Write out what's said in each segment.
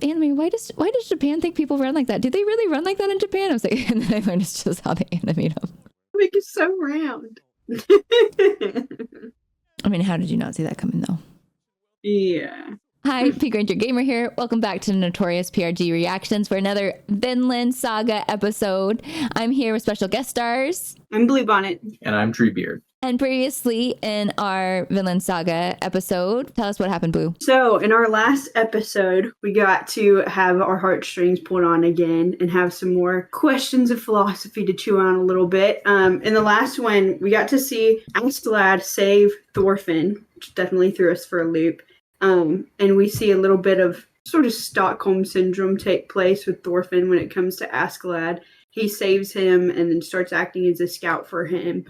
anime. Why does Japan think people run like that? Do they really run like that in Japan? I was like, and then I learned it's just how they animate them. Make it so round. I mean, how did you not see that coming though? Yeah. Hi, P. Granger Gamer here. Welcome back to Notorious PRG Reactions for another Vinland Saga episode. I'm here with special guest stars. I'm Bluebonnet. And I'm Treebeard. And previously in our Vinland Saga episode, tell us what happened, Blue. So in our last episode, we got to have our heartstrings pulled on again and have some more questions of philosophy to chew on a little bit. In the last one, we got to see Askeladd save Thorfinn, which definitely threw us for a loop. And we see a little bit of sort of Stockholm syndrome take place with Thorfinn when it comes to Askeladd. He saves him and then starts acting as a scout for him.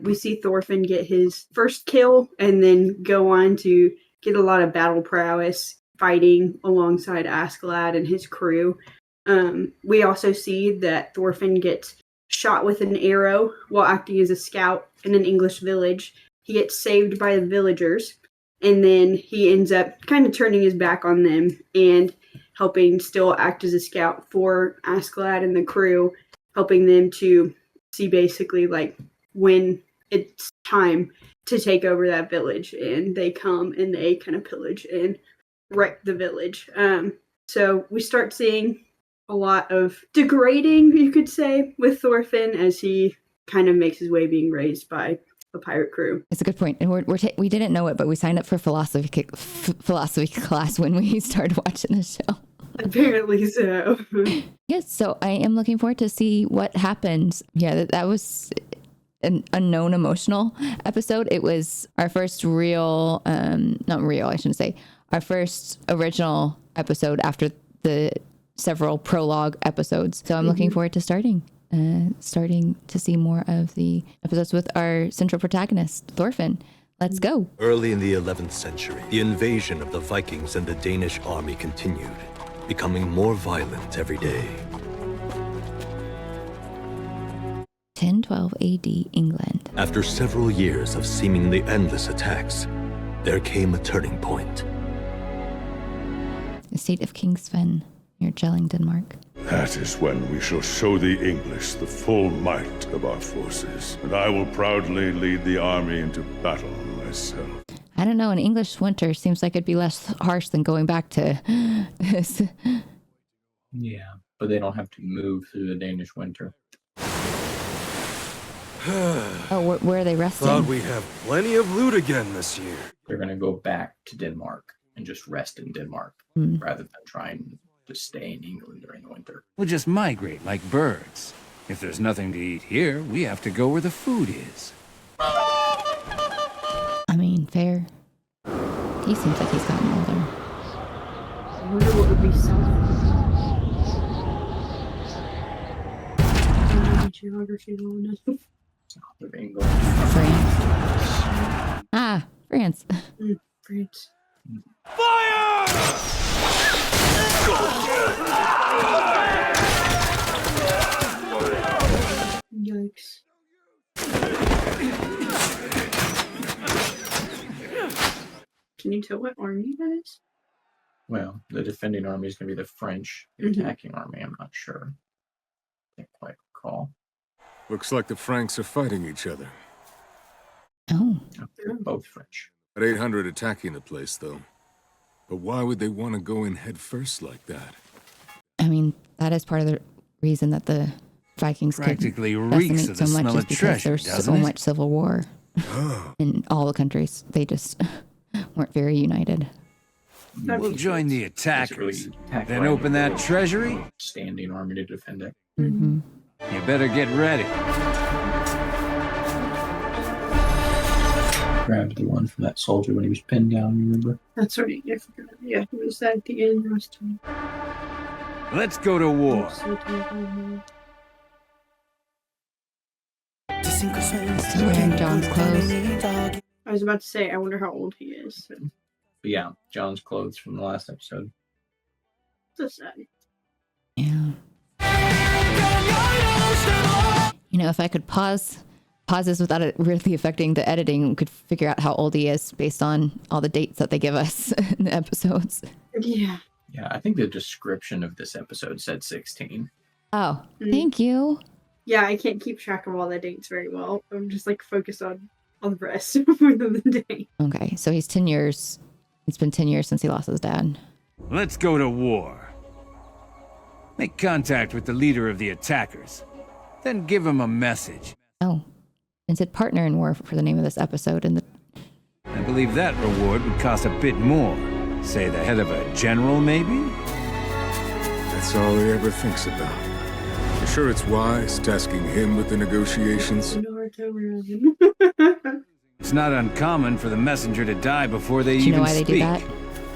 We see Thorfinn get his first kill and then go on to get a lot of battle prowess fighting alongside Askeladd and his crew. We also see that Thorfinn gets shot with an arrow while acting as a scout in an English village. He gets saved by the villagers. And then he ends up kind of turning his back on them and helping still act as a scout for Askeladd and the crew, helping them to see basically like when it's time to take over that village. And they come and they kind of pillage and wreck the village. So we start seeing a lot of degrading, you could say, with Thorfinn as he kind of makes his way being raised by a pirate crew. It's a good point. And we didn't know it, but we signed up for philosophy class when we started watching the show. Apparently so. Yes, so I am looking forward to see what happens. Yeah, that was an unknown emotional episode. It was our first real, not real, I shouldn't say, our first original episode after the several prologue episodes. So I'm looking forward to starting to see more of the episodes with our central protagonist, Thorfinn. Let's go. Early in the 11th century, the invasion of the Vikings and the Danish army continued, becoming more violent every day. 1012 AD, England. After several years of seemingly endless attacks, there came a turning point. The state of King Sven, near Jelling, Denmark. That is when we shall show the English the full might of our forces, and I will proudly lead the army into battle myself. I don't know, an English winter seems like it'd be less harsh than going back to this. Yeah, but they don't have to move through the Danish winter. Oh, where are they resting? Thought we have plenty of loot again this year. They're going to go back to Denmark and just rest in Denmark rather than trying to stay in England during the winter. We'll just migrate like birds. If there's nothing to eat here, we have to go where the food is. I mean, fair. He seems like he's gotten older. I wonder what would be geography well enough. South of England. France. Ah, France. France. Fire! Yikes. Can you tell what army that is? Well, the defending army is going to be the French. The attacking army, I'm not sure. Can't quite recall. Looks like the Franks are fighting each other. Oh. They're both French. At 800 attacking the place, though. But why would they want to go in head first like that? I mean, that is part of the reason that the Vikings Practically could reeks decimate of the so much smell is of because treasure, there's doesn't so it? much civil war in all the countries. They just weren't very united. We'll join the attackers, Basically, attack then right open in the that middle of treasury. the standing army to defend it. Mm-hmm. You better get ready. Grabbed the one from that soldier when he was pinned down, you remember? That's right. I forgot. Yeah, it was that at the end last time. Let's go to war. Still wearing John's clothes. I was about to say, I wonder how old he is. But yeah, John's clothes from the last episode. So sad. Yeah. You know, if I could pause this without it really affecting the editing, we could figure out how old he is based on all the dates that they give us in the episodes. Yeah. Yeah, I think the description of this episode said 16. Oh, thank you. Yeah, I can't keep track of all the dates very well. I'm just like focused on the rest more than the date. Okay, so he's 10 years. It's been 10 years since he lost his dad. Let's go to war. Make contact with the leader of the attackers. Then give him a message. Oh, and said partner in war for the name of this episode. And I believe that reward would cost a bit more. Say the head of a general, maybe? That's all he ever thinks about. You sure it's wise tasking him with the negotiations? Naruto run. It's not uncommon for the messenger to die before they do you even know why they speak. do that?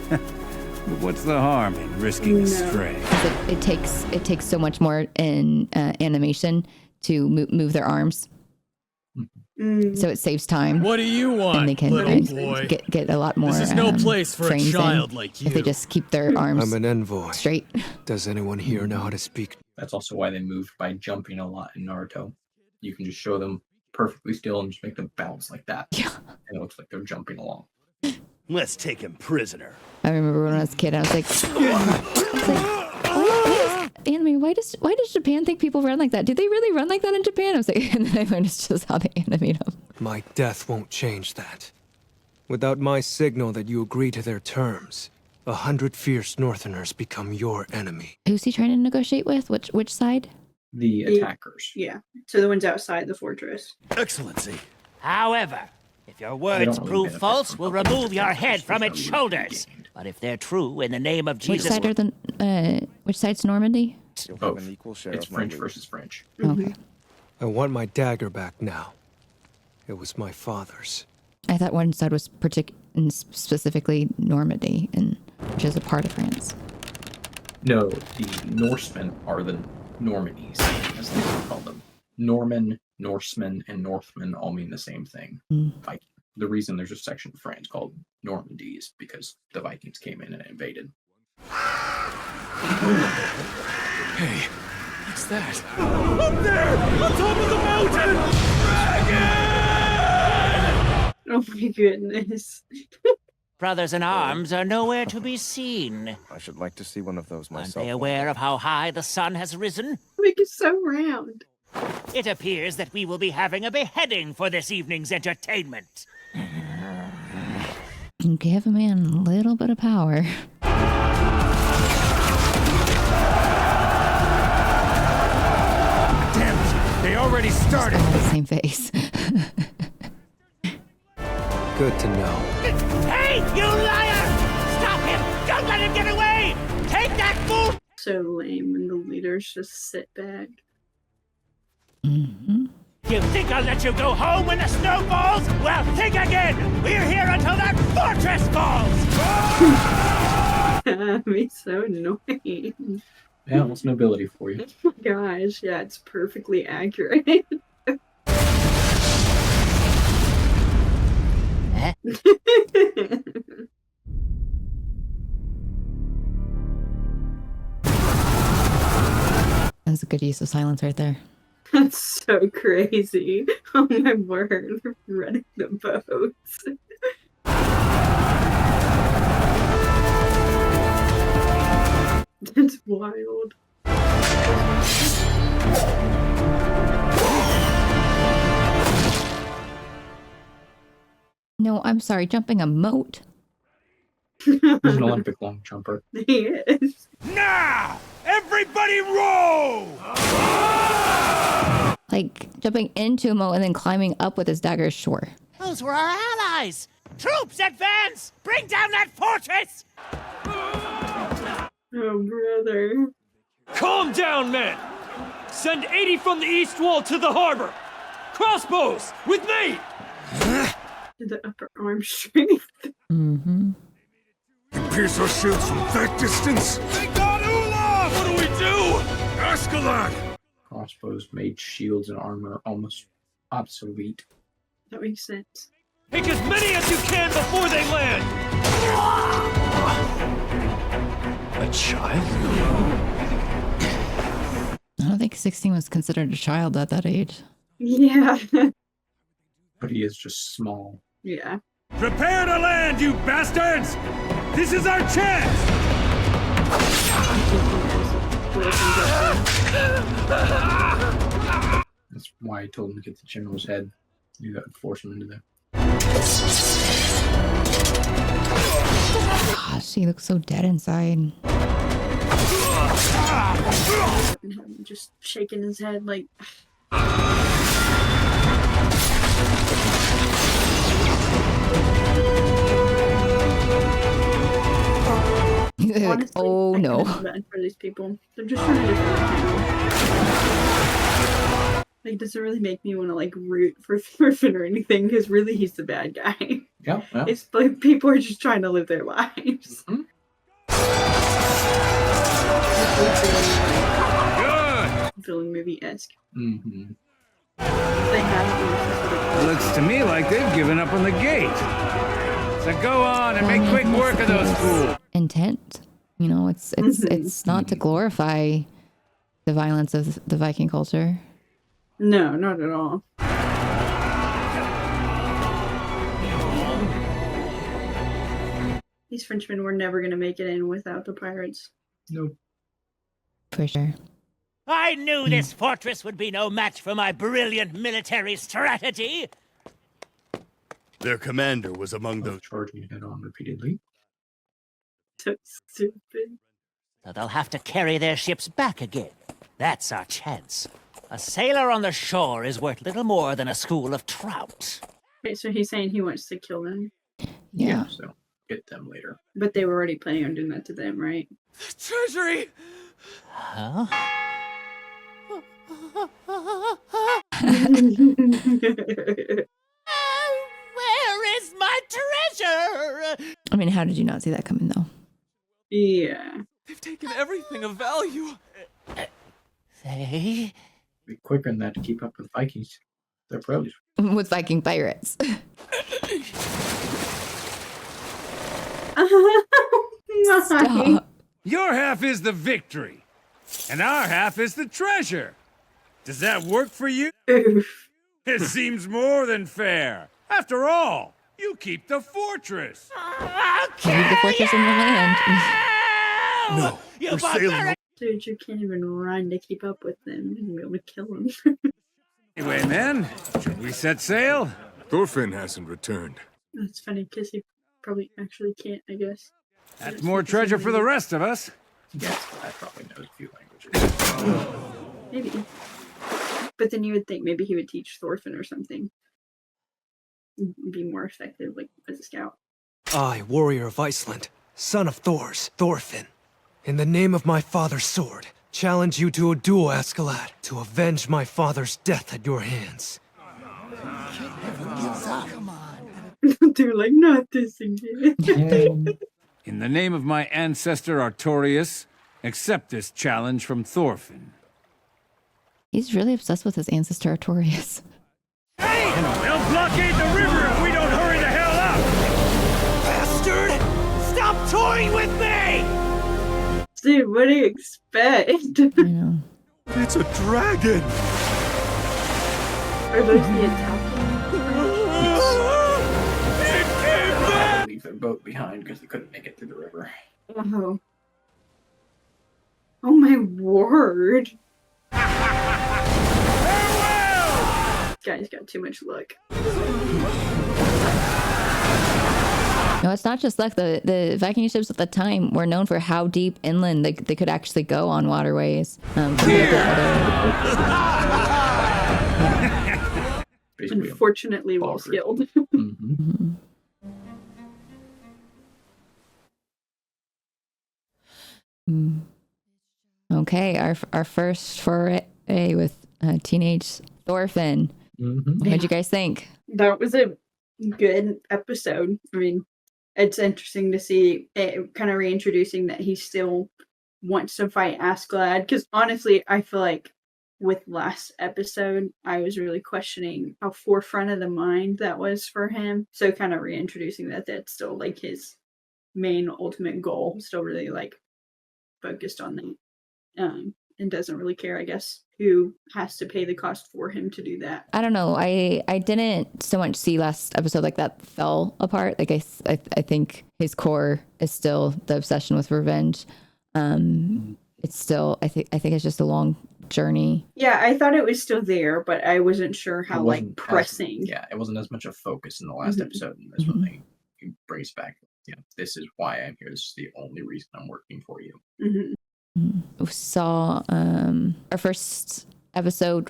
But what's the harm in risking a stray? It takes so much more in animation to move their arms. So it saves time. What do you want, and they can little boy? get a lot more. This is no place for a frames child in like you. if they just keep their arms I'm an envoy. straight. Does anyone here know how to speak? That's also why they moved by jumping a lot in Naruto. You can just show them perfectly still and just make them bounce like that. Yeah. And it looks like they're jumping along. Let's take him prisoner. I remember when I was a kid, I was like, why does Japan think people run like that? Do they really run like that in Japan? I was like, and then I learned it's just how they animate them. My death won't change that. Without my signal that you agree to their terms, 100 fierce Northerners become your enemy. Who's he trying to negotiate with? Which side? The attackers. Yeah. So the ones outside the fortress. Excellency. However, if your They words don't really prove benefit false, from we'll helping remove the your attackers, head from which its is how we shoulders. gained. But if they're true, in the name of Which Jesus... side are the? Which side's Normandy? Both. It's French versus French. Okay. I want my dagger back now. It was my father's. I thought one side was specifically Normandy, and which is a part of France. No, the Norsemen are the Normannies, as they call them. Norman, Norsemen, and Northmen all mean the same thing. Viking. The reason there's a section of France called Normandy is because the Vikings came in and invaded. Hey, what's that? Up there! On top of the mountain! Dragon! Oh my goodness. Brothers in arms are nowhere to be seen. I should like to see one of those Aren't myself. they aware of how high the sun has risen? Make it so round. It appears that we will be having a beheading for this evening's entertainment. Give a man a little bit of power. Damn it! They already started! All the same face. Good to know. Hey, you liar! Stop him! Don't let him get away! Take that fool! So lame when the leaders just sit back. Mm-hmm. You think I'll let you go home when the snow falls? Well, think again! We're here until that fortress falls! That'd be so annoying. Yeah, what's nobility for you? Oh my gosh, yeah, it's perfectly accurate. That's a good use of silence right there. That's so crazy. Oh my word, running the boats. That's wild. No, I'm sorry, jumping a moat. He's an Olympic long jumper. He is. Now! Everybody row! Like, jumping into a moat and then climbing up with his dagger is sure. Those were our allies! Troops, advance! Bring down that fortress! Oh, brother. Calm down, men! Send 80 from the east wall to the harbor! Crossbows! With me! The upper arm strength. Mm-hmm. Pierce our shields from that distance? They got Ulam! What do we do? Ascalon! Crossbows made shields and armor almost obsolete. That makes sense. Take as many as you can before they land! A child? I don't think 16 was considered a child at that age. Yeah. But he is just small. Yeah. Prepare to land, you bastards! This is our chance! why I told him to get the general's head. Knew that would force him into there. Gosh, he looks so dead inside. And him just shaking his head like. Honestly, oh I no. kinda feel bad for these people. They're just trying to get through it now. Like, does it really make me want to like root for Thorfinn or anything? Because really, he's the bad guy. Yeah. It's like people are just trying to live their lives. Good. Villain movie-esque. Mm-hmm. They have Looks to me like they've given up on the gate. So go on and make quick work of those fools. Intent. You know, it's not to glorify the violence of the Viking culture. No, not at all. These Frenchmen were never going to make it in without the pirates. Nope. For sure. I knew this fortress would be no match for my brilliant military strategy. Their commander was among those charging head on repeatedly. So stupid. So they'll have to carry their ships back again. That's our chance. A sailor on the shore is worth little more than a school of trout. Okay, so he's saying he wants to kill them. Yeah. So get them later. But they were already planning on doing that to them, right? Treasury! Huh? Where is my treasure? I mean, how did you not see that coming though? Yeah. They've taken everything of value. They? Be quicker than that to keep up with Vikings. They're pros. With Viking pirates. Stop. Your half is the victory, and our half is the treasure. Does that work for you? It seems more than fair. After all, you keep the fortress. You need the fortress in your land. No, we're sailing. Dude, you can't even run to keep up with them. You'll be able to kill them. Anyway, men, should we set sail? Thorfinn hasn't returned. That's funny because he probably actually can't, I guess. That's more treasure for the rest of us. Yes, I probably knows a few languages. Maybe. But then you would think maybe he would teach Thorfinn or something. Be more effective, like, as a scout. I, warrior of Iceland, son of Thor's, Thorfinn, in the name of my father's sword, challenge you to a duel, Askeladd, to avenge my father's death at your hands. Dude, like, not this again. In the name of my ancestor Notorious, accept this challenge from Thorfinn. He's really obsessed with his ancestor Notorious. Hey! They'll blockade the river if we don't hurry the hell up! Bastard! Stop toying with me! Dude, what do you expect? I know. It's a dragon! Are those the Italians? Leave their boat behind because they couldn't make it through the river. Oh. Oh my word. Guy's got too much luck. No, it's not just luck. The Viking ships at the time were known for how deep inland they could actually go on waterways. Unfortunately, well skilled. Mm-hmm. Okay, our first foray with teenage Thorfinn. Mm-hmm. What'd you guys think? That was a good episode. I mean, it's interesting to see it kind of reintroducing that he still wants to fight Askeladd. Because honestly, I feel like with last episode, I was really questioning how forefront of the mind that was for him. So kind of reintroducing that's still like his main ultimate goal. Still really like focused on that. And doesn't really care, I guess, who has to pay the cost for him to do that. I don't know. I didn't so much see last episode like that fell apart. Like I think his core is still the obsession with revenge. It's still I think it's just a long journey. Yeah, I thought it was still there, but I wasn't sure how like pressing. It wasn't as much a focus in the last episode, and this one he brings back. Yeah, this is why I'm here. This is the only reason I'm working for you. We saw our first episode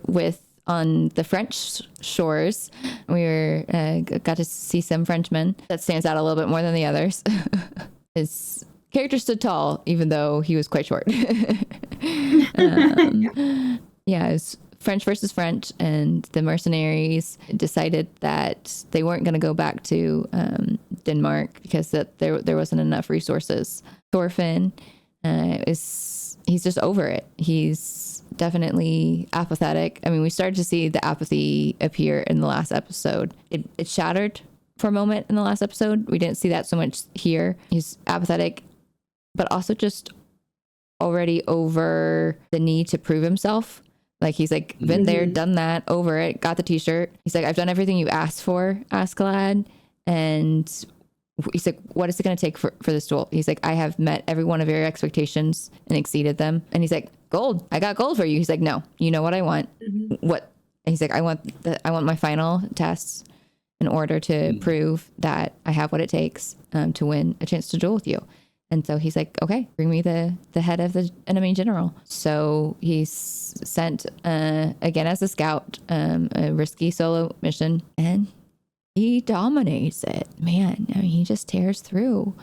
on the French shores. We got to see some Frenchmen. That stands out a little bit more than the others. His character stood tall, even though he was quite short. It's French versus French, and the mercenaries decided that they weren't going to go back to Denmark because there wasn't enough resources. Thorfinn he's just over it. He's definitely apathetic. I mean, we started to see the apathy appear in the last episode. It shattered for a moment in the last episode. We didn't see that so much here. He's apathetic, but also just already over the need to prove himself. Like, he's like, been there, done that, over it, got the t-shirt. He's like, I've done everything you asked for, Askeladd. And he's like, what is it going to take for this duel? He's like, I have met every one of your expectations and exceeded them. And he's like, gold. I got gold for you. He's like, no, you know what I want. What? And he's like, I want my final tests in order to prove that I have what it takes to win a chance to duel with you. And so he's like, okay, bring me the head of the enemy general. So he's sent again as a scout, a risky solo mission, and he dominates it. Man, I mean, he just tears through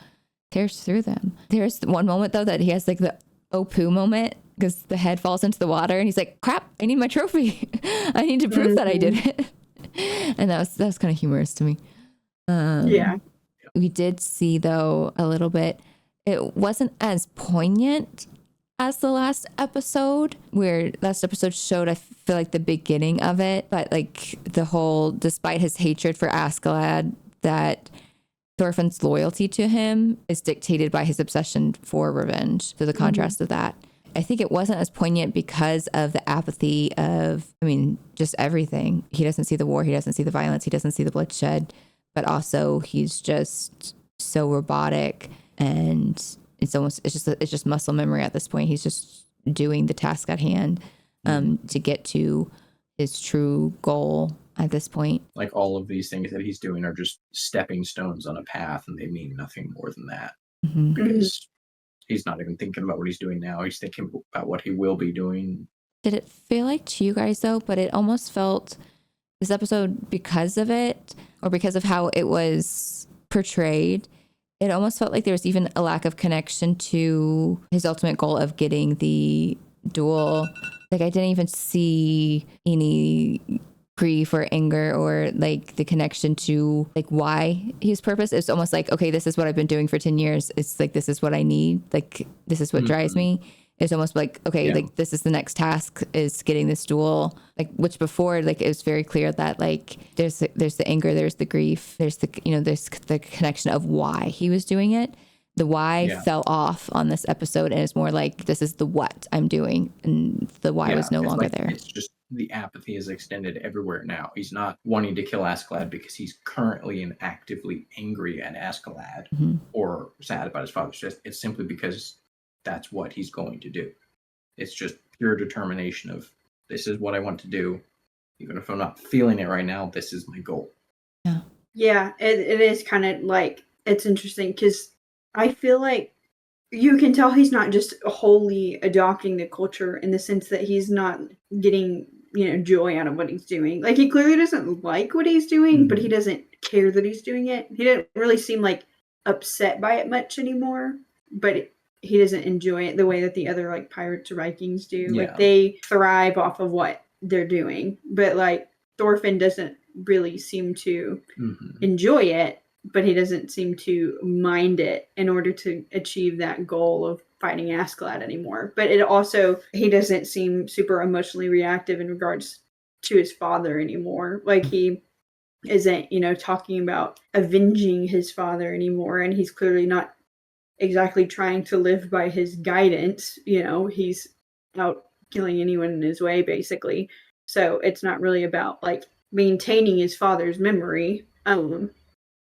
them. There's one moment though that he has like the oh poo moment because the head falls into the water, and he's like, crap, I need my trophy. I need to prove that I did it. And that was kind of humorous to me. We did see though a little bit. It wasn't as poignant as the last episode, where last episode showed, I feel like, the beginning of it, but like the whole, despite his hatred for Askeladd, that Thorfinn's loyalty to him is dictated by his obsession for revenge. So the contrast of that. I think it wasn't as poignant because of the apathy of, I mean, just everything. He doesn't see the war, he doesn't see the violence, he doesn't see the bloodshed, but also he's just so robotic. And it's just muscle memory at this point. He's just doing the task at hand to get to his true goal at this point. Like, all of these things that he's doing are just stepping stones on a path, and they mean nothing more than that. Because he's not even thinking about what he's doing now. He's thinking about what he will be doing. Did it feel like to you guys though? But it almost felt this episode, because of it, or because of how it was portrayed, it almost felt like there was even a lack of connection to his ultimate goal of getting the duel. Like, I didn't even see any grief or anger or like the connection to like why his purpose. It's almost like, okay, this is what I've been doing for 10 years. It's like, this is what I need. Like, this is what drives me. It's almost like, okay, like this is the next task, is getting this duel. Like, which before, like, it was very clear that like there's the anger, there's the grief, there's the, there's the connection of why he was doing it. The why fell off on this episode, and it's more like, this is the what I'm doing, and the why was no longer there. It's just the apathy is extended everywhere now. He's not wanting to kill Askeladd because he's currently and actively angry at Askeladd or sad about his father's death. It's simply because that's what he's going to do. It's just pure determination of, this is what I want to do. Even if I'm not feeling it right now, this is my goal. Yeah, it is kind of like, it's interesting because I feel like you can tell he's not just wholly adopting the culture in the sense that he's not getting, joy out of what he's doing. Like, he clearly doesn't like what he's doing, but he doesn't care that he's doing it. He didn't really seem like upset by it much anymore, but he doesn't enjoy it the way that the other like pirates or Vikings do. Like, they thrive off of what they're doing, but like Thorfinn doesn't really seem to enjoy it, but he doesn't seem to mind it in order to achieve that goal of fighting Askeladd anymore. But it also, he doesn't seem super emotionally reactive in regards to his father anymore. Like, he isn't, talking about avenging his father anymore, and he's clearly not exactly trying to live by his guidance. He's out killing anyone in his way, basically. So it's not really about like maintaining his father's memory.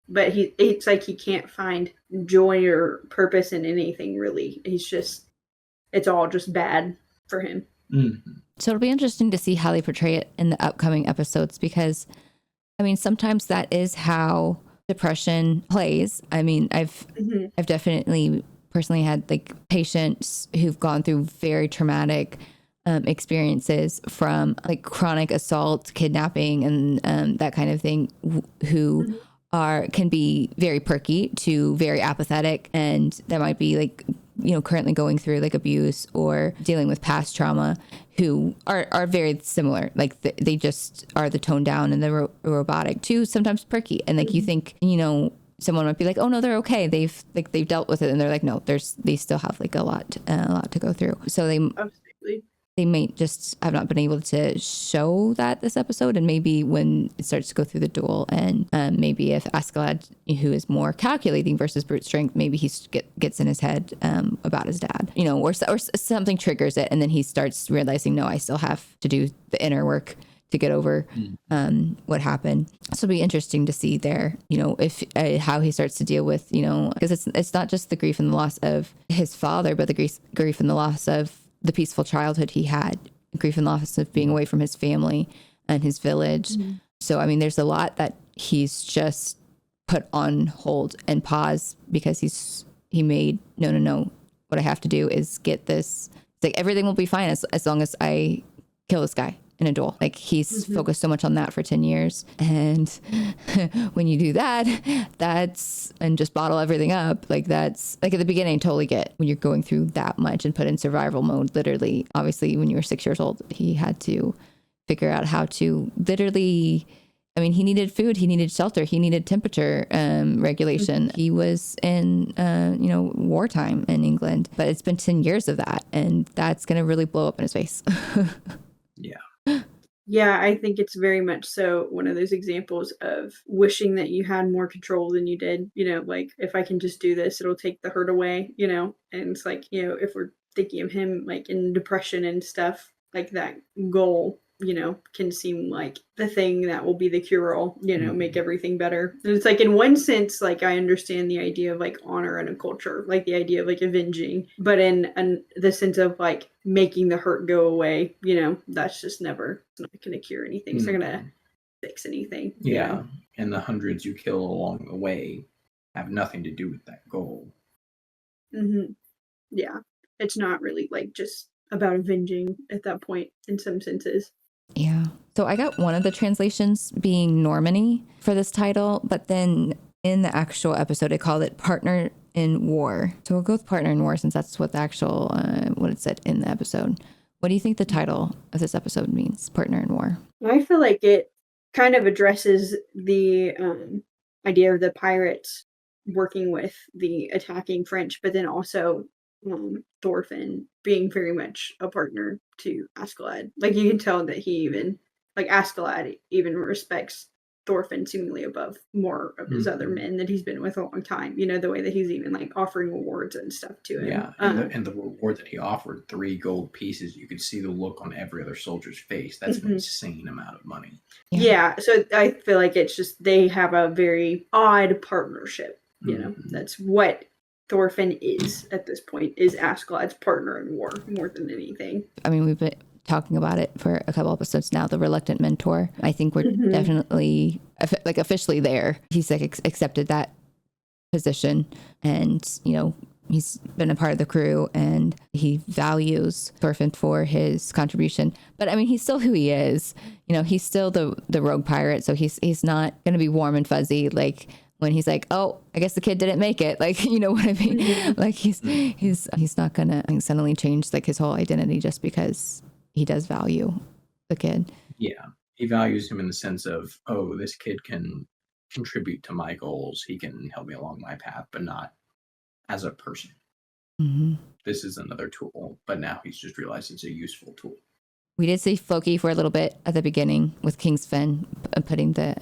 But it's like he can't find joy or purpose in anything, really. It's all just bad for him. So it'll be interesting to see how they portray it in the upcoming episodes, because I mean, sometimes that is how depression plays. I mean, I've definitely personally had like patients who've gone through very traumatic experiences from like chronic assault, kidnapping, and that kind of thing, who can be very perky to very apathetic, and that might be like, you know, currently going through like abuse or dealing with past trauma, who are very similar. Like they just are the toned down and the robotic to sometimes perky. And like you think, you know, someone might be like, oh no, they're okay. They've dealt with it, and they're like, no, they still have like a lot to go through. So they may just have not been able to show that this episode, and maybe when it starts to go through the duel, and maybe if Askeladd, who is more calculating versus brute strength, maybe he gets in his head about his dad, you know, or something triggers it, and then he starts realizing, no, I still have to do the inner work to get over what happened. So it'll be interesting to see there, you know, if how he starts to deal with, you know, because it's not just the grief and the loss of his father, but the grief and the loss of the peaceful childhood he had, grief and loss of being away from his family and his village. So, I mean, there's a lot that he's just put on hold and pause, because he made, no, what I have to do is get this. It's like, everything will be fine as long as I kill this guy in a duel. Like he's focused so much on that for 10 years. And when you do that, and just bottle everything up, like that's like at the beginning, I totally get when you're going through that much and put in survival mode. Literally, obviously, when you were 6 years old, he had to figure out how to literally, I mean, he needed food, he needed shelter, he needed temperature regulation. He was in, you know, wartime in England, but it's been 10 years of that, and that's going to really blow up in his face. Yeah. Yeah, I think it's very much so one of those examples of wishing that you had more control than you did. You know, like, if I can just do this, it'll take the hurt away, you know? And it's like, you know, if we're thinking of him like in depression and stuff, like that goal, you know, can seem like the thing that will be the cure-all, you know, make everything better. And it's like, in one sense, like, I understand the idea of like honor in a culture, like the idea of like avenging, but in the sense of like making the hurt go away, you know, that's just never, it's not going to cure anything. It's not going to fix anything. Yeah. You know? And the hundreds you kill along the way have nothing to do with that goal. Yeah. It's not really like just about avenging at that point in some senses. Yeah. So I got one of the translations being Normanni for this title, but then in the actual episode, it called it Partner in War. So we'll go with Partner in War, since that's what the actual, what it said in the episode. What do you think the title of this episode means, Partner in War? I feel like it kind of addresses the idea of the pirates working with the attacking French, but then also Thorfinn being very much a partner to Askeladd. Like, you can tell that he even, like, Askeladd even respects Thorfinn seemingly above more of his other men that he's been with a long time. You know, the way that he's even like offering rewards and stuff to him. Yeah, and the reward that he offered, 3 gold pieces, you could see the look on every other soldier's face. That's an insane amount of money. Yeah, so I feel like it's just, they have a very odd partnership. You know, that's what Thorfinn is at this point, is Askeladd's partner in war more than anything. I mean, we've been talking about it for a couple episodes now, the reluctant mentor. I think we're definitely like officially there. He's like accepted that position, and, you know, he's been a part of the crew, and he values Thorfinn for his contribution. But I mean, he's still who he is. You know, he's still the rogue pirate, so he's not going to be warm and fuzzy like when he's like, oh, I guess the kid didn't make it. Like, you know what I mean? Like, he's not gonna suddenly change like his whole identity just because he does value the kid. Yeah, he values him in the sense of, oh, this kid can contribute to my goals. He can help me along my path, but not as a person. This is another tool, but now he's just realized it's a useful tool. We did see Floki for a little bit at the beginning with Kingsfin putting the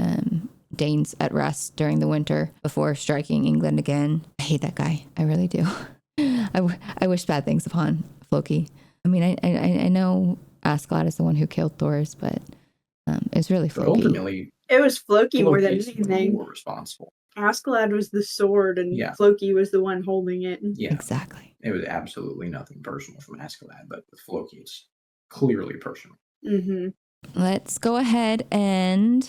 Danes at rest during the winter before striking England again. I hate that guy. I really do. I wish bad things upon Floki. I mean, I know Askeladd is the one who killed Thors, but it's really Floki. But ultimately, it was Floki more than Floki's anything. more responsible. Askeladd was the sword, and Floki was the one holding it. Yeah, exactly. It was absolutely nothing personal from Askeladd, but with Floki, it's clearly personal. Mm-hmm. Let's go ahead and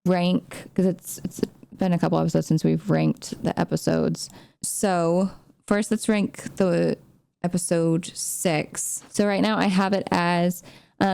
rank, because it's been a couple episodes since we've ranked the episodes. So first, let's rank the episode 6. So right now I have it as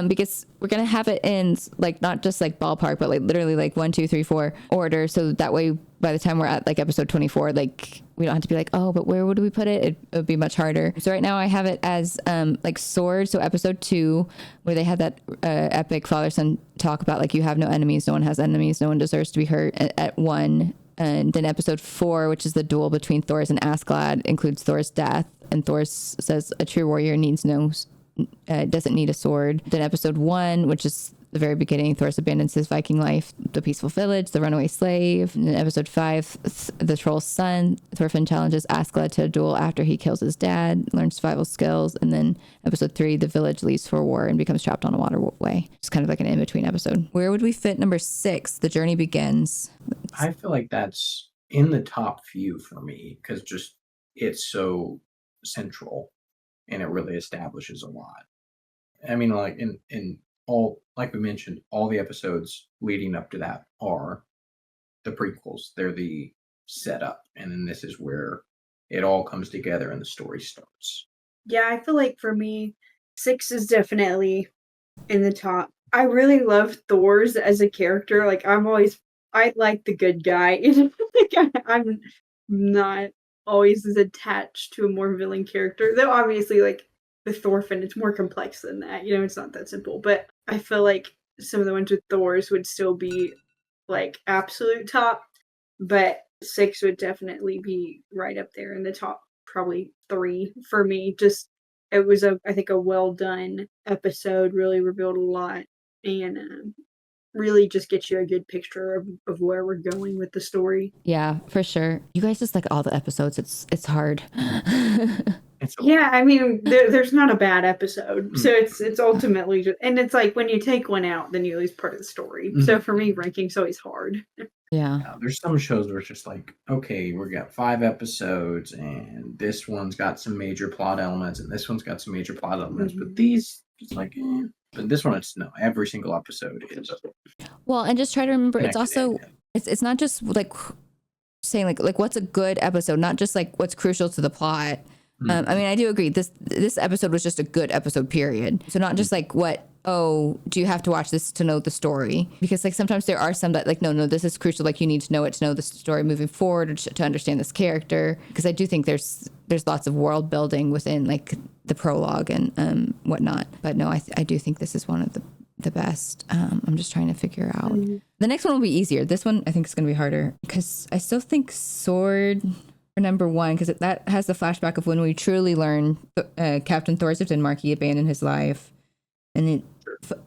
because we're gonna have it in like not just like ballpark, but like literally like 1, 2, 3, 4 order. So that way, by the time we're at like episode 24, like we don't have to be like, oh, but where would we put it? It would be much harder. So right now I have it as like Sword. So episode 2, where they had that epic father-son talk about like, you have no enemies, no one has enemies, no one deserves to be hurt at 1. And then episode 4, which is the duel between Thors and Askeladd, includes Thor's death. And Thor says a true warrior doesn't need a sword. Then episode 1, which is the very beginning, Thor abandons his Viking life, the peaceful village, the runaway slave. And then episode 5, the troll's son, Thorfinn challenges Askeladd to a duel after he kills his dad, learns survival skills. And then episode 3, the village leaves for war and becomes trapped on a waterway. It's kind of like an in-between episode. Where would we fit number 6? The journey begins. I feel like that's in the top few for me, because just it's so central and it really establishes a lot. I mean, like in all, like we mentioned, all the episodes leading up to that are the prequels. They're the setup, and then this is where it all comes together and the story starts. Yeah, I feel like for me, 6 is definitely in the top. I really love Thor's as a character. Like I like the good guy. I'm not always as attached to a more villain character, though obviously like with Thorfinn it's more complex than that, it's not that simple. But I feel like some of the ones with Thor's would still be like absolute top, but 6 would definitely be right up there in the top, probably 3 for me. Just it was I think a well done episode, really revealed a lot, and really just get you a good picture of where we're going with the story. Yeah, for sure. You guys just like all the episodes. It's hard. Yeah, I mean, there's not a bad episode. So it's ultimately just, and it's like when you take one out, then you lose part of the story. Mm-hmm. So for me, ranking's always hard. Yeah. There's some shows where it's just like, okay, we got 5 episodes, and this one's got some major plot elements, and this one's got some major plot elements, but these, it's like, But this one, it's no. Every single episode is. Well, and just try to remember, it's also it's not just like saying like what's a good episode, not just like what's crucial to the plot. I mean, I do agree. This episode was just a good episode, period. So not just like do you have to watch this to know the story? Because like sometimes there are some that like, no, this is crucial. Like you need to know it to know the story moving forward, or to understand this character. Because I do think there's lots of world building within like the prologue and whatnot. But no, I do think this is one of the best. I'm just trying to figure out. The next one will be easier. This one I think is going to be harder, because I still think Sword for number 1, because that has the flashback of when we truly learn Captain Thors of Denmark, he abandoned his life, and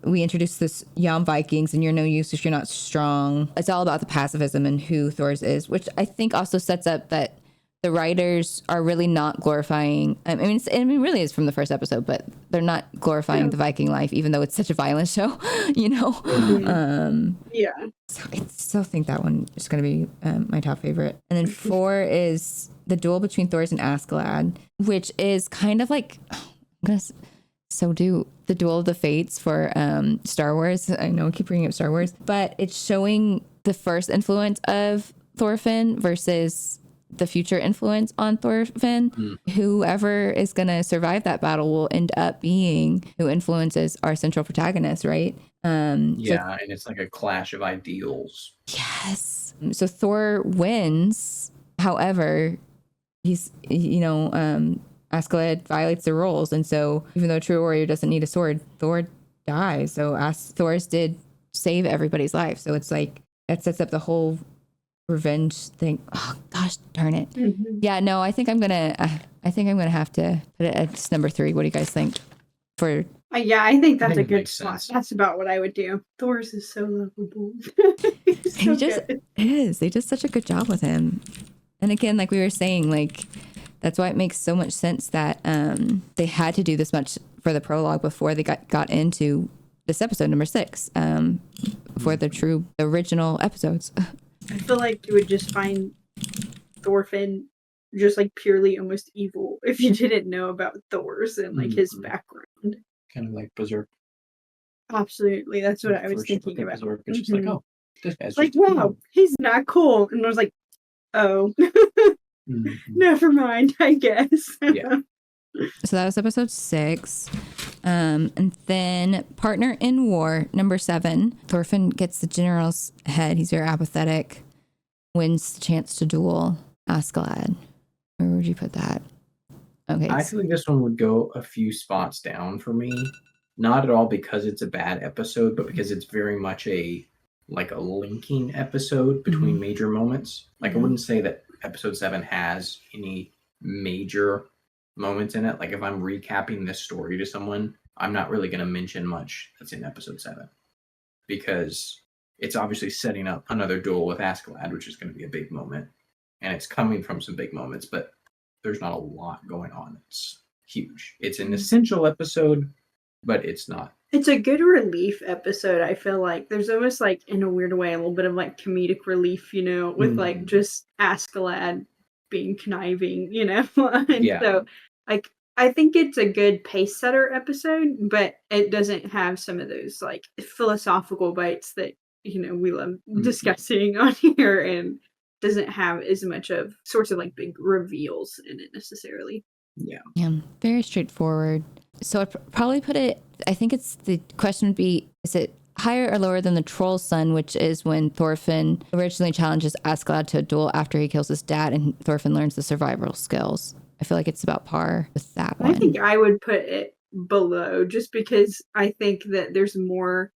we introduce this young Vikings, and you're no use if you're not strong. It's all about the pacifism and who Thors is, which I think also sets up that the writers are really not glorifying. I mean, really is from the first episode, but they're not glorifying the Viking life, even though it's such a violent show, Yeah. So I still think that one is going to be my top favorite. And then 4 is the duel between Thors and Askeladd, which is kind of like, do the Duel of the Fates for Star Wars. I know I keep bringing up Star Wars, but it's showing the first influence of Thorfinn versus the future influence on Thorfinn. Whoever is going to survive that battle will end up being who influences our central protagonist, right? And it's like a clash of ideals. Yes. So Thor wins. However, he's, Askeladd violates the rules. And so even though a true warrior doesn't need a sword, Thor dies. So Thors did save everybody's life. So it's like, that sets up the whole revenge thing. Oh gosh darn it. Yeah, no, I think I'm gonna have to put it at number 3. What do you guys think? I think that's a good spot. That's about what I would do. Thors is so lovable. He just is. They did such a good job with him. And again, like we were saying, like that's why it makes so much sense that they had to do this much for the prologue before they got into this episode number 6, for the original episodes. I feel like you would just find Thorfinn just like purely almost evil if you didn't know about Thors and like his background. Kind of like Berserk. Absolutely. That's what I was First you look thinking at about. Berserk, it's just like, oh, this guy's Like, just wow, he's not cool. And I was like, oh, Mhm. never mind, I guess. Yeah. So that was episode 6. And then Partner in War, number 7. Thorfinn gets the general's head. He's very apathetic. Wins the chance to duel Askeladd. Where would you put that? Okay. I feel like this one would go a few spots down for me. Not at all because it's a bad episode, but because it's very much a linking episode between major moments. Like, I wouldn't say that episode 7 has any major moments in it. Like, if I'm recapping this story to someone, I'm not really going to mention much that's in episode 7 because it's obviously setting up another duel with Askeladd, which is going to be a big moment, and it's coming from some big moments, but there's not a lot going on. It's huge. It's an essential episode, but it's not. It's a good relief episode, I feel like. There's almost like, in a weird way, a little bit of like comedic relief, with like just Askeladd being conniving, and Yeah. so like I think it's a good pace setter episode, but it doesn't have some of those like philosophical bites that we love discussing on here, and doesn't have as much of sorts of like big reveals in it necessarily. Yeah. Very straightforward. So I'd probably put it, I think the question would be, is it higher or lower than the Troll's Son, which is when Thorfinn originally challenges Askeladd to a duel after he kills his dad and Thorfinn learns the survival skills. I feel like it's about par with that one. I think I would put it below, just because I think that there's more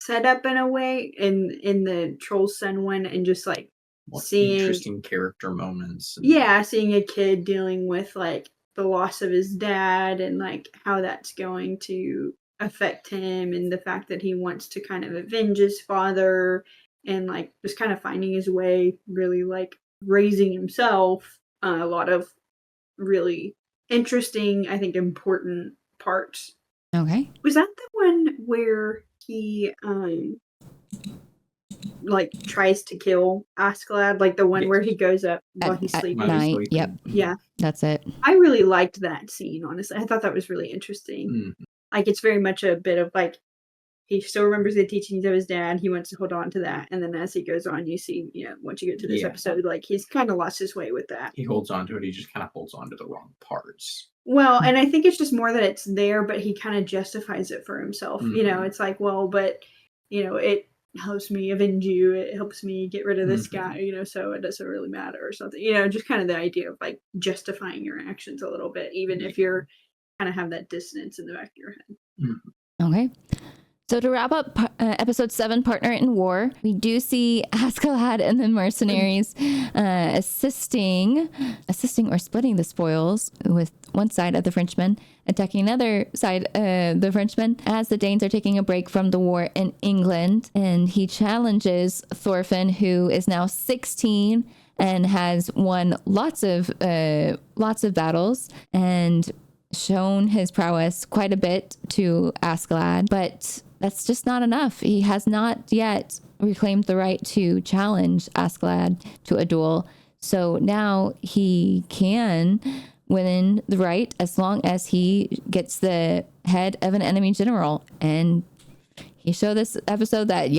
set up in a way in the Troll's Son one, and just like seeing interesting character moments. Seeing a kid dealing with like the loss of his dad and like how that's going to affect him, and the fact that he wants to kind of avenge his father, and like just kind of finding his way, really like raising himself. A lot of really interesting, I think, important parts. Okay. Was that the one where he like tries to kill Askeladd, like the one where he goes up while he's sleeping at night? Yep. Yeah, that's it. I really liked that scene, honestly. I thought that was really interesting. Like, it's very much a bit of like, he still remembers the teachings of his dad, he wants to hold on to that, and then as he goes on, you see, once you get to this episode, like, he's kind of lost his way with that. He holds on to it, he just kind of holds on to the wrong parts. Well, and I think it's just more that it's there, but he kind of justifies it for himself. It's like, well, but it helps me avenge you, it helps me get rid of this guy, so it doesn't really matter or something. Just kind of the idea of like justifying your actions a little bit, even if you're kind of have that dissonance in the back of your head. Okay. So to wrap up episode 7, Partner in War, we do see Askeladd and the mercenaries assisting or splitting the spoils with one side of the Frenchmen, attacking another side of the Frenchmen as the Danes are taking a break from the war in England. And he challenges Thorfinn, who is now 16 and has won lots of battles and shown his prowess quite a bit to Askeladd, but that's just not enough. He has not yet reclaimed the right to challenge Askeladd to a duel. So now he can win the right as long as he gets the head of an enemy general. And he showed this episode that,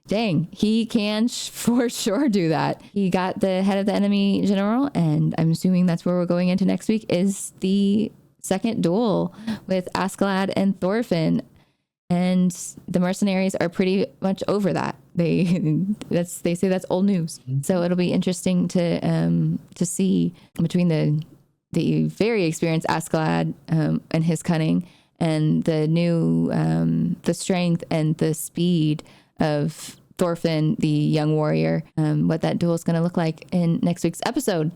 dang, he can for sure do that. He got the head of the enemy general, and I'm assuming that's where we're going into next week, is the second duel with Askeladd and Thorfinn. And the mercenaries are pretty much over that. They say that's old news. So it'll be interesting to see between the very experienced Askeladd and his cunning, and the new the strength and the speed of Thorfinn, the young warrior, what that duel is going to look like in next week's episode.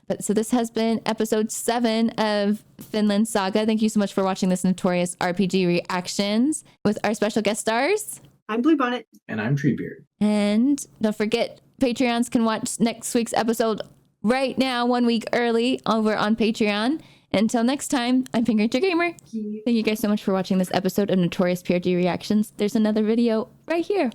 But so this has been episode 7 of Vinland Saga. Thank you so much for watching this Notorious RPG Reactions with our special guest stars. I'm Bluebonnet. And I'm Treebeard. And don't forget, Patreons can watch next week's episode right now, 1 week early, over on Patreon. Until next time, I'm Finger to Gamer. Thank you guys so much for watching this episode of Notorious PRG Reactions. There's another video right here.